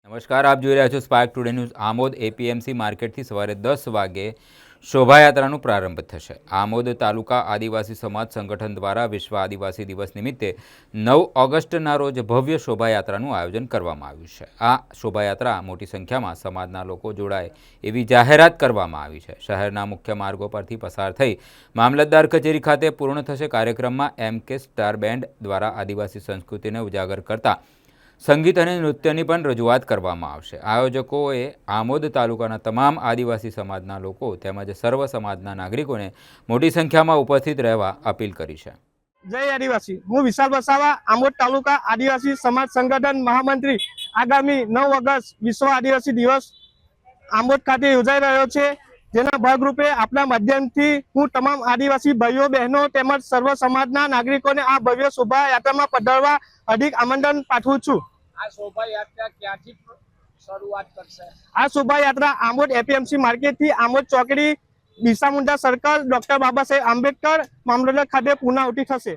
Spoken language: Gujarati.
નમસ્કાર, આપ જોઈ રહ્યા છો Spark Today News. Amod APMC માર્કેટથી સવારે 10 વાગે શોભાયાત્રાનો પ્રારંભ થશે। આમોદ તાલુકા આદિવાસી સમાજ સંગઠન દ્વારા વિશ્વ આદિવાસી દિવસ નિમિત્તે 9 ઓગસ્ટના રોજ ભવ્ય શોભાયાત્રાનું આયોજન કરવામાં આવ્યું છે। આ શોભાયાત્રા મોટી સંખ્યામાં સમાજના લોકો જોડાય એવી જાહેરાત કરવામાં આવી છે। શહેરના મુખ્ય માર્ગો પરથી પસાર થઈ મામલતદાર કચેરી ખાતે પૂર્ણ થશે। કાર્યક્રમમાં એમકે સ્ટાર બેન્ડ દ્વારા આદિવાસી સંસ્કૃતિને ઉજાગર કરતા સંગીત અને નૃત્યની પણ રજૂઆત કરવામાં આવશે। આયોજકોએ આમોદ તાલુકાના તમામ આદિવાસી સમાજના લોકો તેમજ સર્વ સમાજના નાગરિકોને મોટી સંખ્યામાં ઉપસ્થિત રહેવા અપીલ કરી છે। જય આદિવાસી। હું વિશાલ વસાવા, આમોદ તાલુકા આદિવાસી સમાજ સંગઠન મહામંત્રી। આગામી 9 ઓગસ્ટ વિશ્વ આદિવાસી દિવસ આમોદ ખાતે યોજાઈ રહ્યો છે, જેના ભાગરૂપે આપણા માધ્યમથી હું તમામ આદિવાસી ભાઈઓ બહેનો તેમજ સર્વ સમાજના નાગરિકોને આ ભવ્ય શોભાયાત્રામાં પધારવા અધિક આમંત્રણ પાઠવું છું। આ શોભાયાત્રા ક્યાંથી શરૂઆત કરશે? આ શોભાયાત્રા આમોદ એપીએમસી માર્કેટથી આમોદ ચોકડી, બિરસા મુંડા સર્કલ, ડોક્ટર બાબા સાહેબ આંબેડકર મામલતદાર ખાતે પૂર્ણાહુતિ થશે।